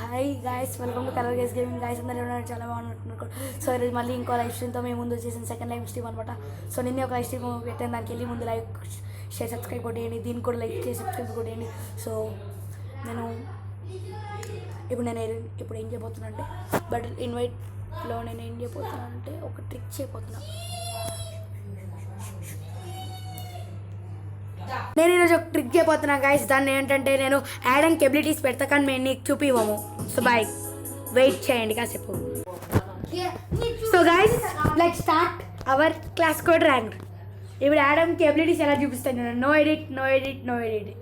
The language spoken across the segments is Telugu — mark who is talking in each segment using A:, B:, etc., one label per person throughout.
A: Hi guys, welcome to colour guys gaming. Guys అందరూ చాలా బాగున్నట్టున్నారు. సో ఈరోజు మళ్ళీ ఇంకో లైవ్ స్ట్రీమ్తో మేము ముందు వచ్చేసిన సెకండ్ లైవ్ స్ట్రీమ్ అనమాట. సో నిన్నే ఒక లైవ్ స్ట్రీమ్ పెట్టాను, దానికి వెళ్ళి ముందు లైక్ షేర్ సబ్స్క్రైబ్ కొట్టేయండి, దీనికి కూడా లైక్ చేసి సబ్స్క్రైబ్ కొట్టేయండి. సో నేను ఇప్పుడు ఏం చేయబోతున్నా అంటే బట్ ఇన్వైట్లో నేను ఏం చేయబోతున్నా అంటే ఒక ట్రిక్ చేయబోతున్నా. నేను ఈరోజు ఒక ట్రిక్ చేయబోతున్నా గైస్. దాన్ని ఏంటంటే నేను యాడ్ అండ్ ఎబిలిటీస్ పెడతా, కానీ మేము నీకు చూపివ్వము. సో బాయ్, వెయిట్ చేయండి కాసేపు. So guys let's start our class code rank. ఇప్పుడు యాడ్ అండ్ ఎబిలిటీస్ ఎలా చూపిస్తాను నేను. No edit.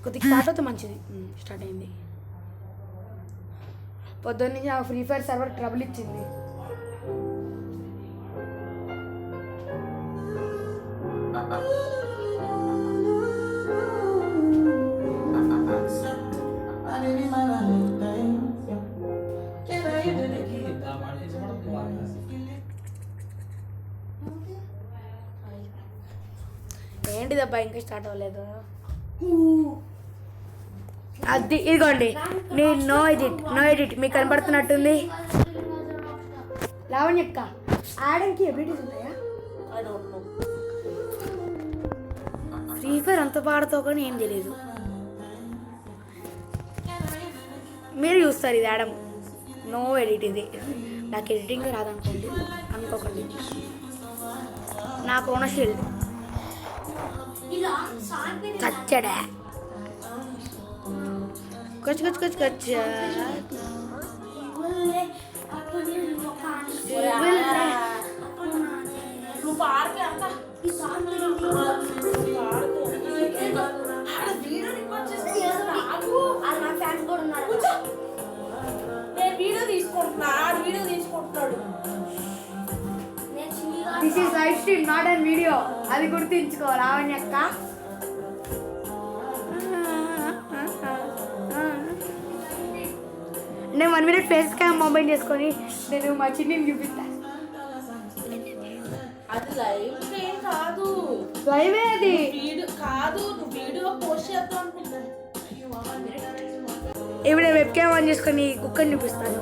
A: కొద్దిగా స్టార్ట్ అవుతే మంచిది. స్టార్ట్ అయింది. పొద్దున్న నుంచి ఆ ఫ్రీ ఫైర్ సర్వర్ ట్రబుల్ ఇచ్చింది. ఏంటిదబ్బా ఇంకా స్టార్ట్ అవ్వలేదు. అది ఇదిగోండి, నేను నో ఎడిట్ మీకు కనపడుతున్నట్టుంది. లావణ్యక్క ఆడడానికి ఎబిలిటీస్ ఉంటాయా? ఫ్రీ ఫైర్ అంత పాడుతావు కానీ ఏం తెలియదు. మీరు చూస్తారు ఇది ఆడమ్. No edit. ఇది నాకు ఎడిటింగ్ రాదనుకోండి, అనుకోకండి. నాకు ఓన షీల్డ్ కచ్చడా కచ్చ this is live stream, not and video. అది గుర్తుంచుకో లావణ్యక్క. నేను 1 minute ఫేస్ క్యామ్ మొబైల్ చేసుకొని నేను మా చిన్నిని చూపిస్తాను.
B: అది లైవ్ ఏం కాదు,
A: లైవే అది
B: కాదు. నువ్వు వీడియో పోస్ట్ చేద్దాం అనుకుంటున్నాను.
A: ఇప్పుడు నేను వెబ్ క్యామ్ ఆన్ చేసుకొని కుక్కని చూపిస్తాను.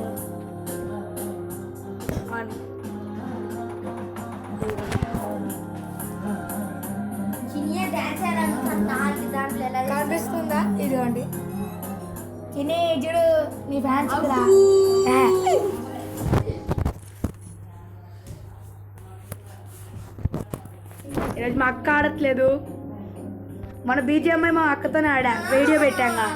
A: కనిపిస్తుందా? ఇదిగోండి చిన్ని చూడు, నీ ఫ్యాన్స్ ఈరోజు మా అక్క ఆడట్లేదు. మన బీజిఎంఐ మా అక్కతోనే ఆడా, వీడియో పెట్టాంగా.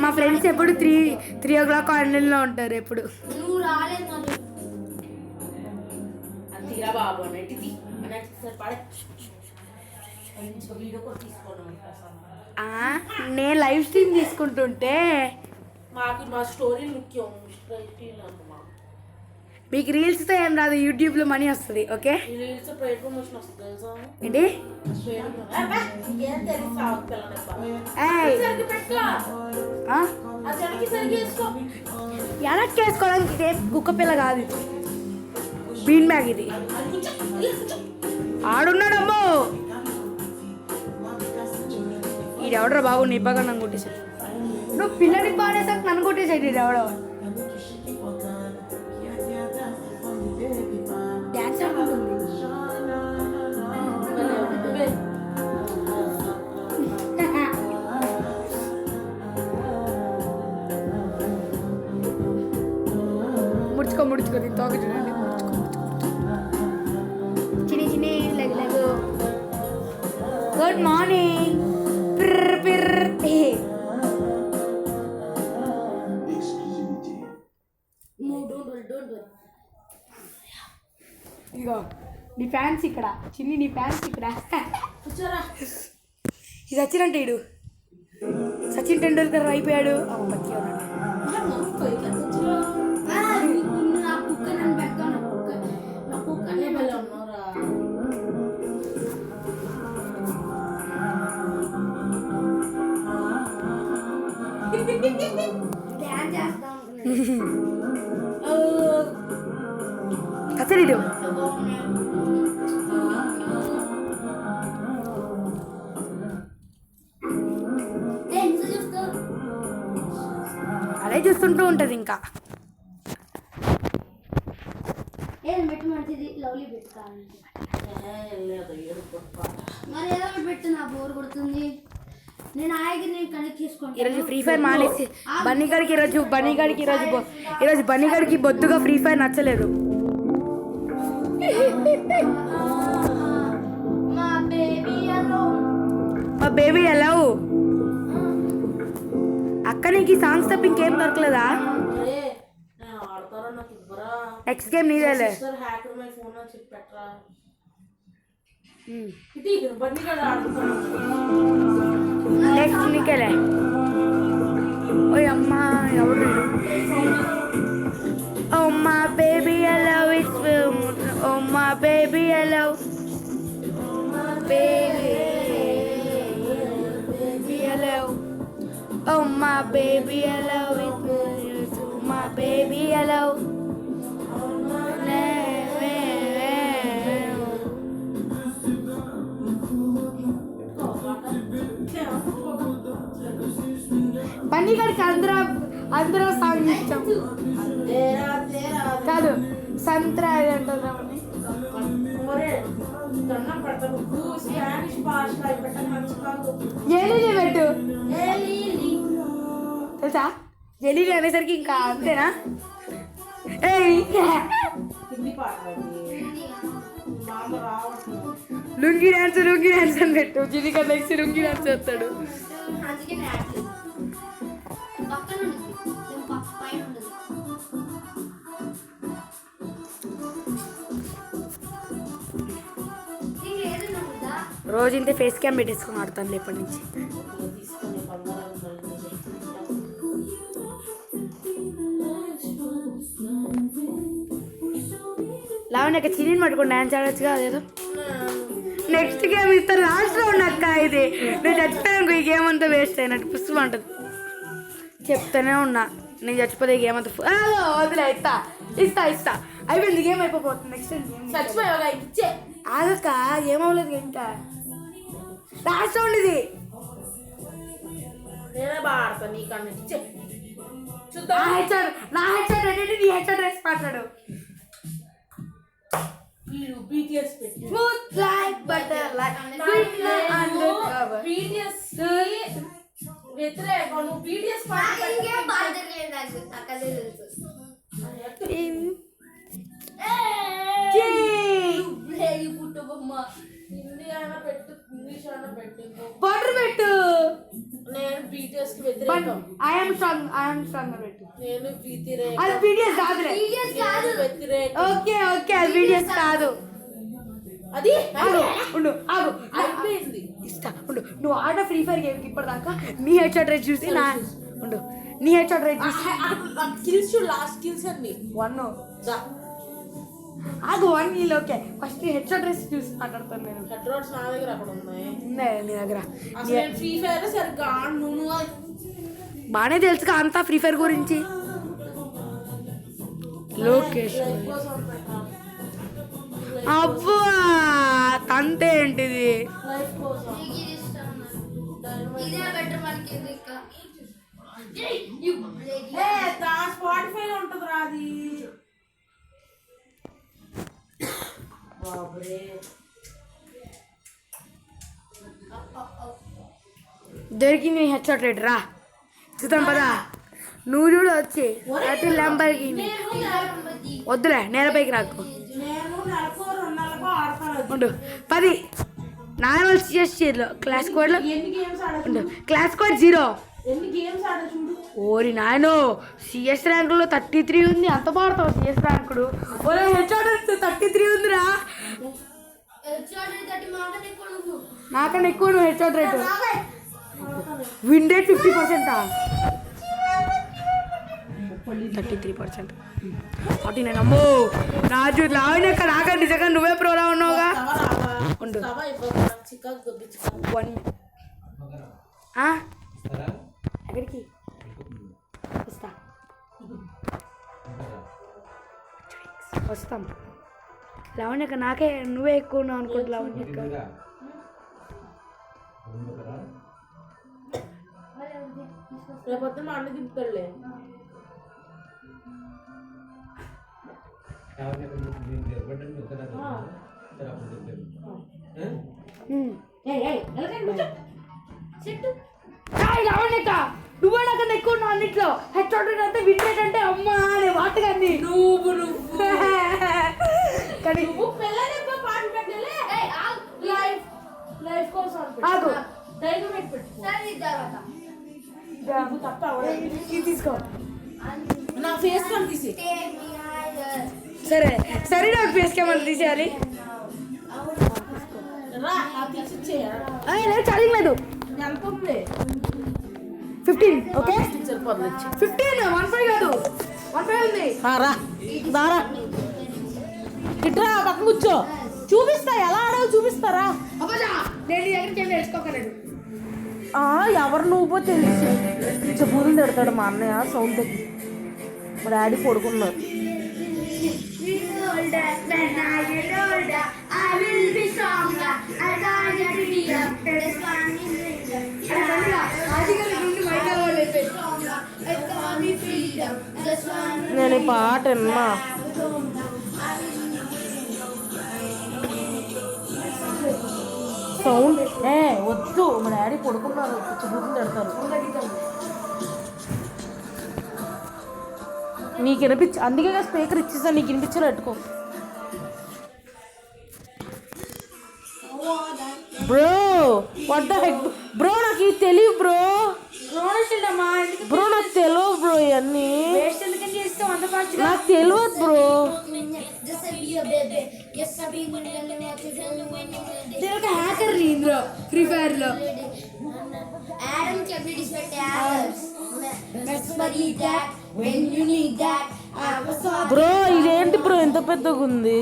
A: మా ఫ్రెండ్స్ ఎప్పుడు 3 o'clock ఆన్లైన్లో ఉంటారు. ఎప్పుడు నేను లైవ్ స్ట్రీమ్ తీసుకుంటుంటే
B: మా స్టోరీ ముఖ్యం.
A: మీకు రీల్స్తో ఏం రాదు, యూట్యూబ్లో మనీ వస్తుంది. ఓకే ఏంటి వెనక్కి వేసుకోవడానికి కుక్క పిల్ల కాదు, బీన్ బ్యాగ్ ఇది. ఆడున్నాడమ్మో ఇది ఎవడరా బాబు, నీ బాగా నన్ను కొట్టేసాడు. నువ్వు పిల్లడికి బాగానేసాక నన్ను కొట్టేసాడు ఇది ఎవడో. డ్యాన్స్ ఆడుతుంది. ముడుచుకో నీ తోక చూడండి. చిన్ని లెగు. Good morning. ఇదిగో నీ ఫ్యాన్స్ ఇక్కడ, చిన్ని నీ ఫ్యాన్స్ ఇక్కడ. ఇది వచ్చినంటే ఇడు సచిన్ టెండూల్కర్ అయిపోయాడు. డ్యాన్స్ చేస్తా అసలు ఇటు అలా చూస్తుంటూ ఉంటుంది ఇంకా
C: పెట్టు మంచిది లవ్లీ పెట్టు కావాలంటే మరి ఏదో ఒకటి పెట్టు నా బోర్ కొడుతుంది నేను ఆగిని కనెక్ట్ చేసుకుంటాను
A: ఈరోజు ఫ్రీ ఫైర్ మానేసి బన్నీగాడికి ఈరోజు బన్నీగాడికి బొద్దుగా ఫ్రీ ఫైర్ నచ్చలేదు. మా బేబీ ఎలా అక్క నీకు ఈ సాంగ్స్ తప్ప ఇంకేం దొరకలేదా? నెక్స్ట్ గేమ్ నీదేలే. నెక్స్ట్ నీకేలే. ఓయ్ అమ్మా ఎవరు? ఓ మా బేబీ ఎలా ఓ మా బేబీ ఎలా baby hello oh my baby hello my baby hello Bunny గారికి అందరూ సాంగ్ ఇష్టం కాదు సంత్రా అంటున్నామని జలీలి పెట్టు తెలుసా జలీలి అనేసరికి ఇంకా అంతేనా? లుంగి డాన్స్ అని పెట్టు. జిలిక నెక్స్ట్ లుంగి డాన్స్ చేస్తాడు. రోజు ఇంతే ఫేస్ క్యామ్ పెట్టేసుకొని ఆడుతాను రేపటి నుంచి. లావణ్య చిన్న పట్టుకుని డ్యాన్స్ ఆడొచ్చుగా అదేదో. నెక్స్ట్ గేమ్ ఇస్తారు లాస్ట్లో ఉన్నక్క ఇది. నేను చచ్చిపోయాను ఈ గేమ్ అంతా వేస్ట్ అయినట్టు పుస్తకం ఉంటుంది. చెప్తానే ఉన్నా నేను చచ్చిపోతే ఈ గేమ్ అంతా వదిలే ఇస్తా అయిపోయింది గేమ్ అయిపోతుంది. నెక్స్ట్
B: చచ్చిపోయావుగా ఇచ్చే
A: ఆగక్క గేమ్ అవ్వలేదు ఇంకా లాస్ట్ ఉండేది.
B: నేనే బాగా ఆడతాను నీకన్నా ఇచ్చే
A: నా హెడ్సెట్ రెడీ నీ హెడ్సెట్ రేసి మాట్లాడు.
B: BTS పెట్టి
A: Smooth like butter like undercover.
B: BTS వ్యతిరేకం నువ్వు BTS హిందీ అయినా పెట్టు ఇంగ్లీష్ అయినా పెట్టు
A: బటర్ పెట్టు.
B: నేను BTS కి వ్యతిరేకం.
A: ఐఎమ్ స్ట్రాంగ్ పెట్టు.
B: నేను వ్యతిరేకం.
A: అది BTS కాదులే.
B: వ్యతిరేకం.
A: ఓకే అది BTS కాదు.
B: అది
A: ఉండు ఆగు
B: అయిపోయింది.
A: ఇస్తా ఉండు. నువ్వు ఆడ ఫ్రీ ఫైర్ గేమ్ ఇప్పటిదాకా నీ హెడ్షాట్ రేట్ చూసి నా ఉండు నీ హెడ్షాట్ రేట్ చూసి
B: కిల్స్ చూడు లాస్ట్ కిల్స్ అన్ని
A: 1 ఆగు 1 నీళ్ళు ఓకే. ఫస్ట్ హెడ్షాట్ రేట్ చూసి మాట్లాడతాను నేను.
B: హెడ్ రోడ్స్ నా దగ్గర అక్కడ ఉన్నాయి
A: నీ దగ్గర.
B: అసలు ఫ్రీ ఫైర్ సరిగ్గా నువ్వు
A: బాగానే తెలుసుగా అంతా ఫ్రీ ఫైర్ గురించి. లొకేషన్ అబ్బా తంతే ఏంటిది?
B: స్పాటిఫై ఉంటుంది రాది
A: దొరికింది హెడ్షాట్ రేట్ రా చూద్దాం పదా. నువ్వు చూడు వచ్చి అటు లంబర్కి వద్దులే నేలపైకి రాకు. ఉండు 10 నార్మల్ సిఎస్లో క్లాస్ కోడ్లో ఉండు. Class code 0. ఓరి నాయనో సిఎస్ ర్యాంకులో 33 ఉంది. అంత పాడతావు సిఎస్ ర్యాంకుడు. ఓరే హెడ్షాట్ 33 ఉందిరా. నాకన్నా ఎక్కువ నువ్వు హెడ్షాట్ రేటు. Win rate 50%. 33%. 49 అమ్మో రాజు లావణ్యక్క నాకన్నా నిజంగా నువ్వే ప్రోలా ఉన్నావుగా. ఉండు 1 ఎక్కడికి వస్తాం. లావణ్యక నాకే నువ్వే ఎక్కువ ఉన్నావు అనుకుంటా. లావణ్యక
B: రేపొద్దు మా అన్న దింపుతాడులే.
A: లావణ్యక నువ్వే నాకన్నా ఎక్కువ ఉన్నావు అన్నిట్లో. హెచ్ఓడి అంటే వింటేటంటే అమ్మా అనే మాట కానీ
B: నువ్వు
A: కానీ
B: నువ్వు పిల్లలెప్ప పాట పెట్టలే. లైఫ్ కోసం
A: ఆగు.
B: టైగర్ పెట్టు.
C: సరే ఇది తర్వాత
B: నువ్వు తప్ప
A: ఇది తీసుకో.
B: నా ఫేస్ కమ్ తీసి.
C: Take me higher.
A: సరే సరే నాకు ఫేస్ కెమెరా తీసేయాలి.
B: రా ఆ తీసి ఇచ్చేయా.
A: లేదు ఛార్జింగ్ లేదు.
B: ఎంత ఉంది?
A: 15 ఓకే.
B: సరిపోతుంది.
A: 15 15 కాదు 15 ఉంది.
B: రా దారా ఇట్రా పక్క కూర్చో. చూపిస్తా ఎలా ఆడావు చూపిస్తారా.
A: అబ్బా నేను నీ దగ్గరికి వెళ్ళి నేర్చుకోకలేదు.
B: ఎవరు నువ్వు తెలిసి చెబులు తిడతాడు మా అన్నయ్య. సౌండ్ తగ్గి మా డాడీ పడుకున్నారు.
C: When I get older, I will be stronger. I can't get freedom. This one is freedom. I can't be freedom. This one is
B: నేను ఈ పాట విన్నా. సౌండ్ వద్దు మా డాడీ పడుకున్నారు. చెబులు తిడతారు. నీకు వినిపించ అందుకే స్పీకర్ ఇచ్చేసా. నీకు వినిపించాలి పెట్టుకో. Bro what the heck bro. నాకు ఇది తెలియదు బ్రో. బ్రో నాకు తెలియదు బ్రో. ఇవన్నీ నాకు తెలియదు bro.
C: just a be a baby. Yes, I be when you want to tell me when you will.
A: నేను ఒక హ్యాకర్ ని ఇందులో ఫ్రీ ఫైర్ లో.
C: Adam can be hours. That's what he got when you need that. I was all
B: bro ఇదేంటి బ్రో ఎంత పెద్దగా ఉంది.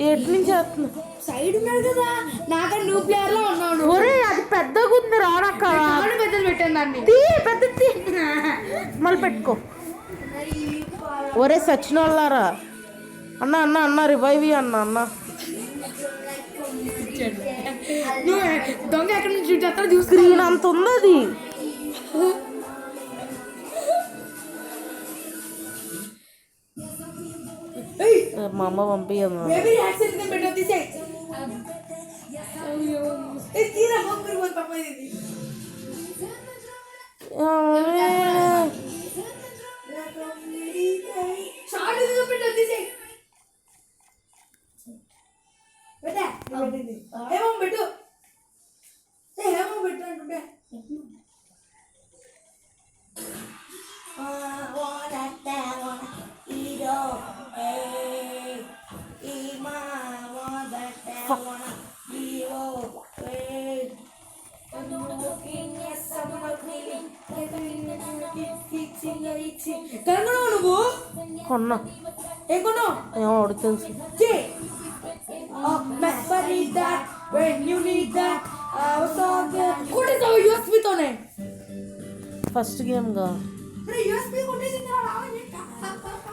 B: ఎటు నుంచి వస్తున్నా.
A: సైడ్ ఉన్నాడు కదా నాకన్నా నువ్వు ప్లేయర్ లో ఉన్నావు.
B: ఒరే అది పెద్దగా ఉంది రానక్క.
A: పెద్దలు పెట్టాను దాన్ని.
B: పెద్ద మళ్ళీ పెట్టుకో. ఒరే సచిన వాళ్ళారా అన్న అన్న అన్న రివైవ్ అన్న అన్న.
A: నువ్వు దొంగ ఎక్కడి నుంచి షూట్ చేస్తారో చూసి
B: స్క్రీన్ అంత ఉంది అది. మా అమ్మ పంపించదు.
A: బేబీ యాక్సిడెంట్ పెట్టు తీసే. ఏ తీరా మొక్కురు పోయి పాప ఇది. షార్ట్ ఇది పెట్టు తీసే. పెట్టా పెట్టింది. ఏమో పెట్టు. ఏమో పెట్టు అంటుంటే. కనుగొన్నావు నువ్వు?
B: కొన్నా
A: ఏం కొన్నావు?
B: ఏమో వాడు తెలుసు.
A: యూఎస్బీతోనే
B: ఫస్ట్ గేమ్గా.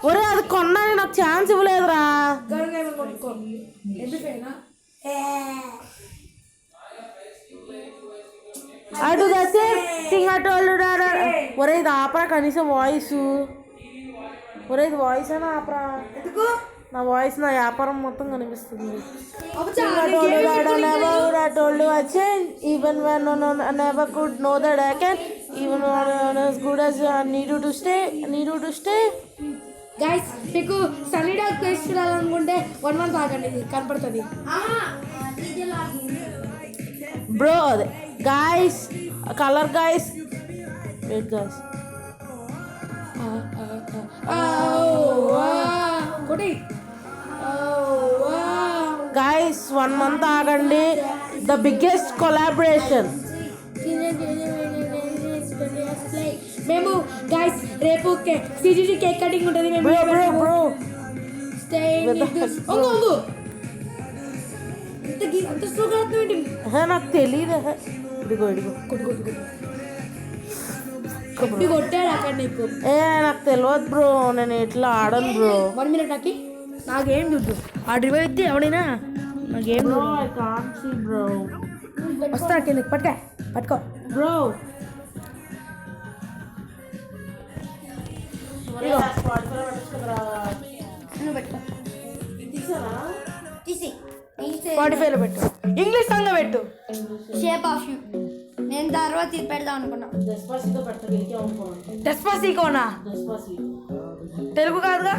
B: ఒరే అది కొన్నా నాకు ఛాన్స్ ఇవ్వలేదురా.
A: ఎందుకైనా
B: అటు దసే సింగటోళ్ళు. ఒరే ఇది ఆపరా కనీసం వాయిస్. ఒరే ఇది వాయిస్ అయినా ఆపరా.
A: ఎందుకు
B: నా వాయిస్ నా వ్యాపారం మొత్తం కనిపిస్తుంది. Even when I never could know that I can, even when as good as I need you to stay.
A: Guys మీకు సన్నీ డాగ్ పేస్ట్ చూడాలనుకుంటే 1 month ఆగండి కనపడుతుంది.
B: బ్రో అదే guys colour guys wait guys. Guys 1 month ఆగండి. The biggest collaboration.
A: మేము గైస్ రేపు సిజిటి కేక్ కటింగ్ ఉంటుంది. మేము
B: బ్రో
A: అంత స్లోగా అవుతుంది.
B: నాకు తెలియదు. ఇదిగో
A: కొట్టాడు అక్కడ నీకు.
B: నాకు తెలియదు బ్రో. నేను ఇట్లా ఆడను బ్రో.
A: 1 minute నాకి నాకేం చూద్దు ఆ రివైవ్ అయితే ఎవడైనా నాకేం
B: bro I can't see bro.
A: వస్తా కిందకి పట్టుకో
B: బ్రో
C: తీసి
A: స్పాటిఫైలో పెట్టు ఇంగ్లీష్ సాంగ్ పెట్టు
C: షేప్ ఆఫ్ యూ. నేను తర్వాత ఇది పెడదాం అనుకున్నా.
B: డెస్పాసితో పెడతా గెలికే అనుకోండి.
A: డెస్పాసీకోనా
B: డెస్పాసి
A: తెలుగు కాదుగా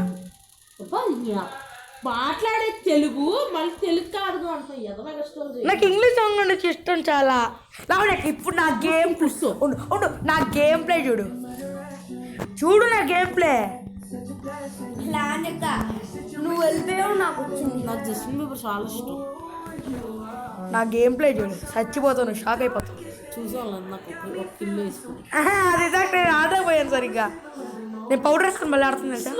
B: మాట్లాడే తెలుగు మళ్ళీ తెలుగు కాదు అంటాం ఎదవ కష్టం.
A: నాకు ఇంగ్లీష్ సాంగ్ అంటే ఇష్టం చాలా. నాకు ఇప్పుడు నా గేమ్ ఉండు నా గేమ్ ప్లే చూడు నా గేమ్ ప్లే.
C: ప్లాన్ యొక్క నువ్వు వెళ్ళిపోయావు నాకు వచ్చింది.
B: నాకు జస్టిన్ బీబర్ చాలా ఇష్టం.
A: నా గేమ్ ప్లే చూడు చచ్చిపోతాను, షాక్ అయిపోతాను.
B: చూసేవాళ్ళని నాకు ఒక కిల్ వేసుకుని
A: అది నేను ఆడకపోయాను సరిగ్గా. నేను పౌడర్ వేసుకొని మళ్ళీ ఆడుతుంది సార్.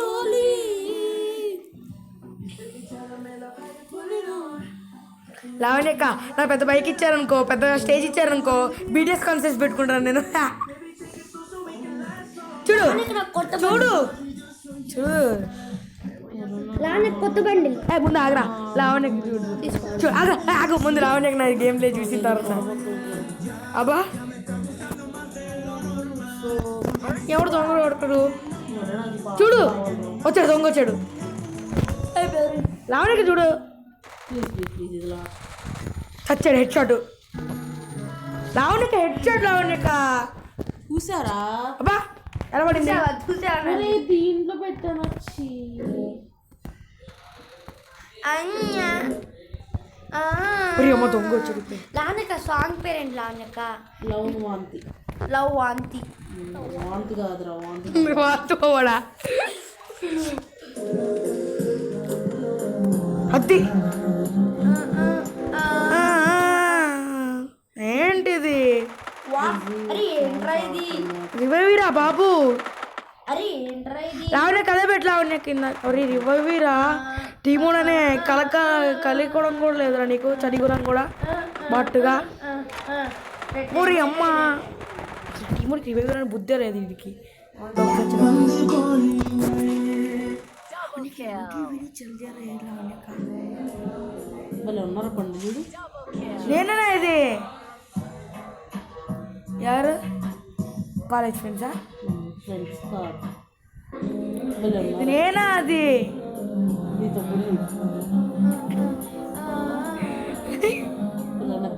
A: లావణ్యక్క నాకు పెద్ద బైక్ ఇచ్చారనుకో, పెద్ద స్టేజ్ ఇచ్చారనుకో, బీటీఎస్ కాన్సర్ట్స్ పెట్టుకుంటాను నేను. చూడు చూడు చూడు
C: కొత్త బండి
A: ముందు ఆగరా లావణ్యకి చూడు చూడు ఆగు ముందు లావణ్యకి నా గేమ్ ప్లే చూసిన తర్వాత. అబ్బా ఎవడు దొంగ కొడతాడు చూడు, వచ్చాడు దొంగ వచ్చాడు. లావణ్యకి చూడు చచ్చాడు హెడ్ షాట్. లావణ్యక హెడ్ షాట్ లావణ్యక
B: చూసారా?
A: అబ్బా ఎలా పడింది?
B: అరే దీంట్లో పెట్టాను వచ్చి
A: అమ్మ దొంగ వచ్చాడు.
C: లానక సాంగ్ పేరేంటి? లానక
B: లవ్ వాంతి.
C: లవ్ వాంతి.
B: వాంతి కాదురా వాంతి.
A: వాస్తవడా అద్ది ఏంటిది?
C: అరే ఏంట్రా ఇది?
A: రివైవీరా బాబు.
C: అరే ఏంట్రా ఇది?
A: లావణ్య కథ పెట్టి లావణ్య కింద రివైవీరా. టీమోడనే కలికోవడం కూడా లేదురా నీకు, చడిగురం కూడా బట్టుగా. ఊరి అమ్మ టీమోడికి రివైవీరా అని బుద్ధే లేదు వీడికి.
B: వాళ్ళు ఉన్నారు పండు చూడు.
A: నేనేనా ఇది? ఎవరు కాలేజ్ ఫ్రెండ్సా?
B: ఫ్రెండ్స్ కాదు.
A: నేనా అది?
B: నీతో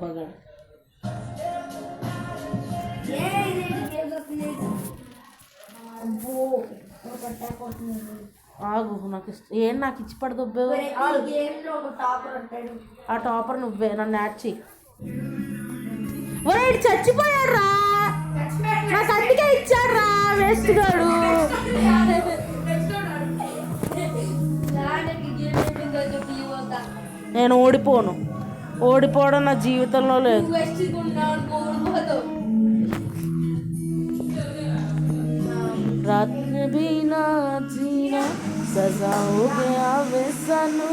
B: బగాడు ఆగు. నాకు ఏం నాకు ఇచ్చి పడదొబ్బేవు. ఆ టాపర్ నువ్వే, నన్ను యాడ్ చెయ్యి. ఒరే చచ్చిపోయాడు రా, నాకు అందుకే ఇచ్చాడు రా వేస్ట్ గాడు. నేను ఓడిపోవడం నా జీవితంలో లేదు. रात में भी ना जीना सजा हो गया वैसा नो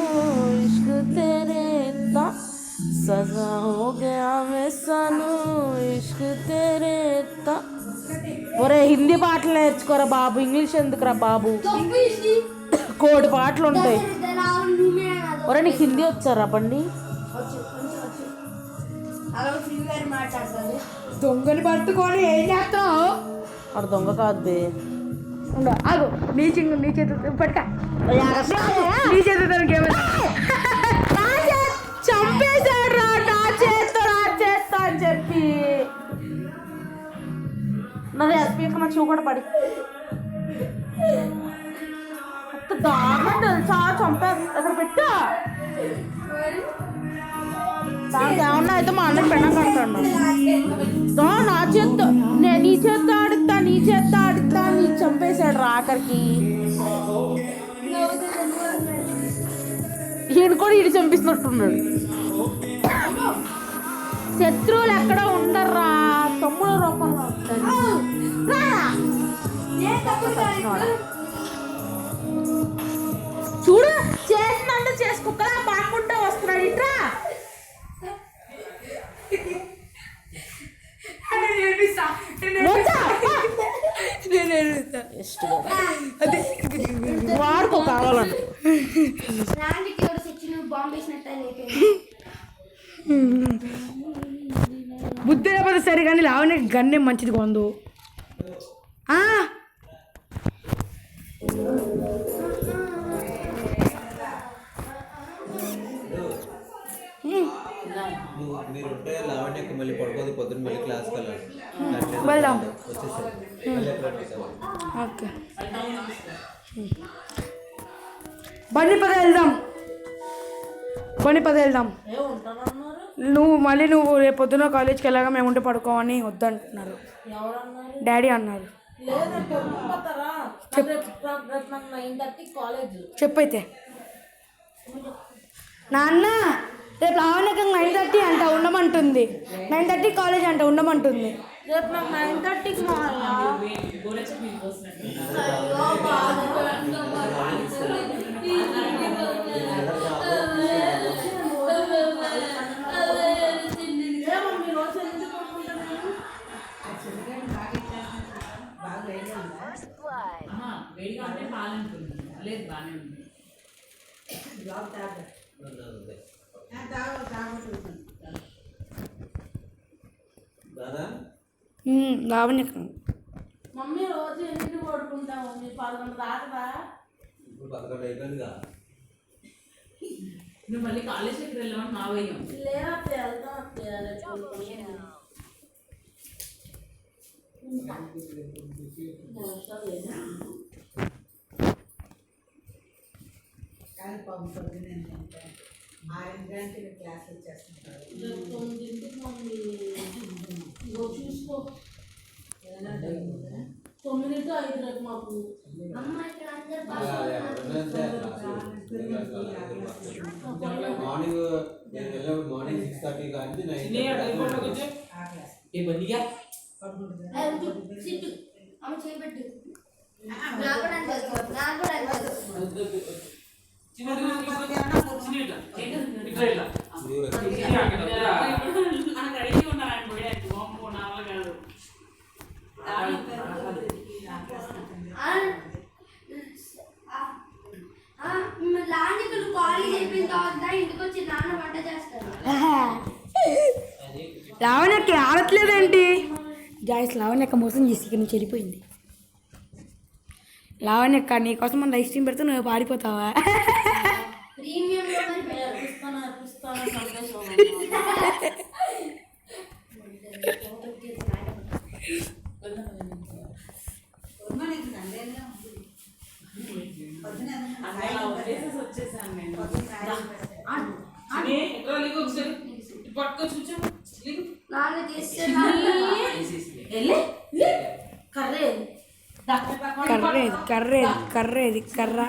B: इश्क तेरे ता सजा हो गया वैसा नो इश्क तेरे ता. ఒరే హిందీ పాటలు నేర్చుకోరా బాబు, ఇంగ్లీష్ ఎందుకురా బాబు? కోడి పాటలు ఉంటాయి. ఒరే నీకు హిందీ వచ్చారా బండి?
A: దొంగని పట్టుకొని ఏం చేస్తావు?
B: వాడు దొంగ కాదు బే.
A: ఆగు నీ చేతి పట్టుక నీ చేతి
B: చంపేశాడు రా నా చేస్తా అని చెప్పి. నాది స్పీకర్ నా చెవు కూడా పడి దారుణం తెలుసా. అక్కడ పెట్టా దానికి ఏమన్నా అయితే మా అన్నకి పెళ్ళం కడతాడు. నా చేత్తో నీ చేత్తో ఆడుతా నీ చంపేశాడు రా ఆఖరికి. ఈయన కూడా ఈడు చంపిస్తున్నట్టున్నాడు. శత్రువులు ఎక్కడ ఉండర్రా, తమ్ముడు రూపంలో చూడు. చేసినంత చేసుకుక్కలా పాకుంటా వస్తున్నాడు ఇట్రా. వాడుకో కావాలంటే
C: నాన్నకి ఎవరు తెచ్చిన బాంబు వేసినట్టు లేకపోయింది.
A: బుద్ధి లేకపోతే సరే కానీ లావనే గన్నే మంచిది కొందు.
D: మీరు ఉంటే లావణ్యకి మళ్ళీ పడుకోదు, పొద్దున్న మళ్ళీ క్లాస్కి వెళ్ళాలి.
A: వెళ్దాం.
D: వచ్చేసారు మళ్ళీ ఎప్పుడైనా వస్తారు.
A: ఓకే బండి పద వెళ్దాం. నువ్వు రేపు పొద్దున కాలేజ్కి వెళ్ళాక మేము ఉంటే పడుకోమని వద్దంటున్నారు. డాడీ అన్నారు. చెప్పైతే నాన్న రేపు లావణ్యక 9:30 అంట ఉండమంటుంది. 9:30 కాలేజ్ అంట ఉండమంటుంది.
B: రేపు నాకు 9:30కి
E: వేడిగా అంటే పాలంటుంది లేదు బాగానే ఉంది.
A: లావణ్య
B: మమ్మీ రోజు ఎన్నింటి పడుకుంటాము? మీరు 11 దాకా
D: ఇప్పుడు 11 అయిపోయిందిగా.
E: నువ్వు మళ్ళీ కాలేజీకి వెళ్ళామని మా భయం.
B: లేదా వెళ్తాం. చూసుకో 9 to 5 రేపు మాకు.
C: అమ్మ ఇక్కడ అందరు
D: మార్నింగ్ 6:30 కానీ
C: సిట్టు అమ్మ చేయబెట్టు. నాకు కూడా అనిపిస్తుంది. లాంజికలు కాలేజ్ అయిపోయిన తర్వాత ఇంటికి వచ్చి నాన్న వంట చేస్తారు.
A: లావణ్యకి ఆడట్లేదేంటి? జాయిస్ లావణ్యక్క మోసం చేసి ఇక్కడ నుంచి వెళ్ళిపోయింది. లావణ్యక్క నీకోసం మన ఐస్ క్రీమ్ పెడితే నువ్వు పారిపోతావా?
C: ప్రీమియం
E: వచ్చేసాను నేను. పట్టుకో చూచా
C: నాన్న చేస్తే
A: కర్రేది కర్ర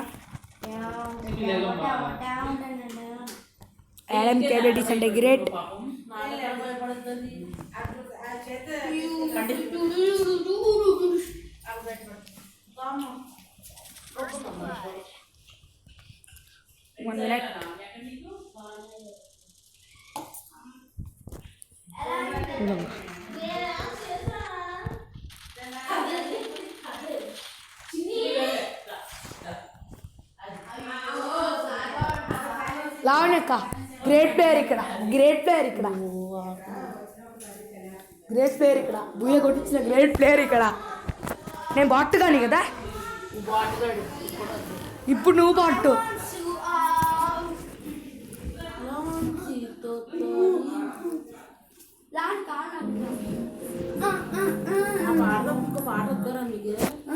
A: యాడమ్ కేబిలిటీస్ అంటే గ్రేట్. One minute. లావణ్యక్క గ్రేట్ ప్లేయర్ ఇక్కడ. బుయ్య కొట్టించిన గ్రేట్ ప్లేయర్ ఇక్కడ. నేను బాట్ కానీ కదా, ఇప్పుడు నువ్వు బాట్.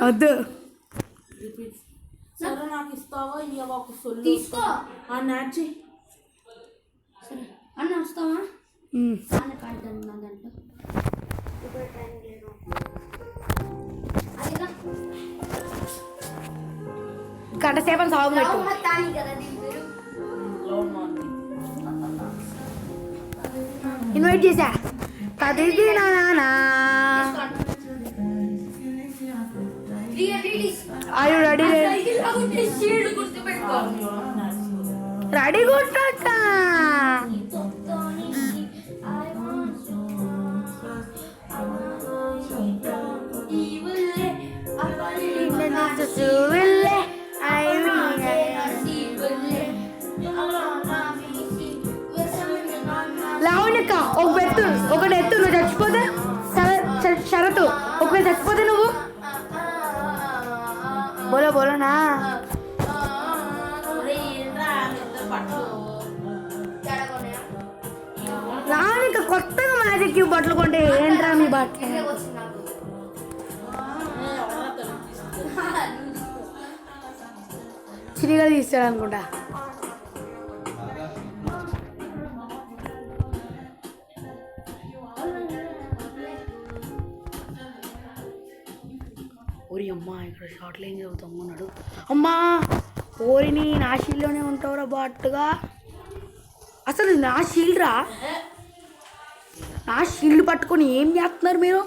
A: వద్దు
B: సరే నాకు ఇస్తావా? ఇవ్వ ఒక సొల్లు
C: తీసుకో.
B: నాచి
C: సరే అన్న వస్తావా? అన్న కాడతాను నా దాంట్లో
A: గంట సేపని సాగు పెట్టు.
C: కదా దీని పేరు.
A: ఇన్వైట్ చేసా కదిది నానా. Are you ready? రెడీ కొట్టాక లావణ్యక్క ఒకటి ఎత్తు నువ్వు చచ్చిపోతే షరతు ఒకవేళ చచ్చిపోతే నువ్వు బోలోనా లావణ్యక్క కొత్తగా మ్యాజిక్ క్యూబ్ బట్టలు కొంటే ఏంట్రా మీ బట్టలు చిరిగా తీస్తాడు అనుకుంటా. ఓరి అమ్మా ఇక్కడ షార్ట్లు ఏం చదువుతాం అన్నాడు. అమ్మా ఓరిని నా షీల్డ్లోనే ఉంటావురా బాట్టుగా. అసలు నా షీల్డ్ రా, నా షీల్డ్ పట్టుకొని ఏం చేస్తున్నారు మీరు?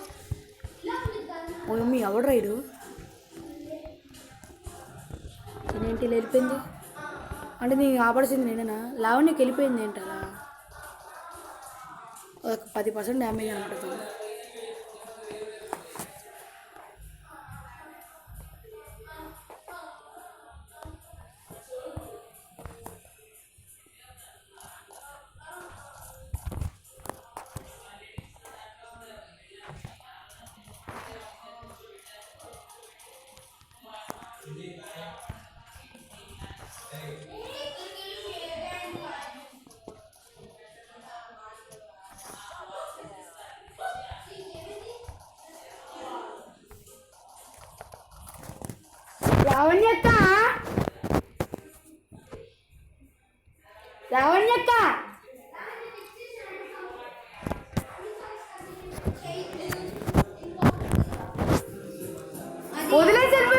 A: ఓ అమ్మ ఎవడు రైడు ఏంటి వెళ్ళిపోయింది అంటే నీకు ఆపడాల్సింది నేనేనా? లావణ్యకి వెళ్ళిపోయింది ఏంటలా? ఒక 10% డ్యామేజ్ అనుకుంటుంది. లావణ్యక్క వదిలేసాను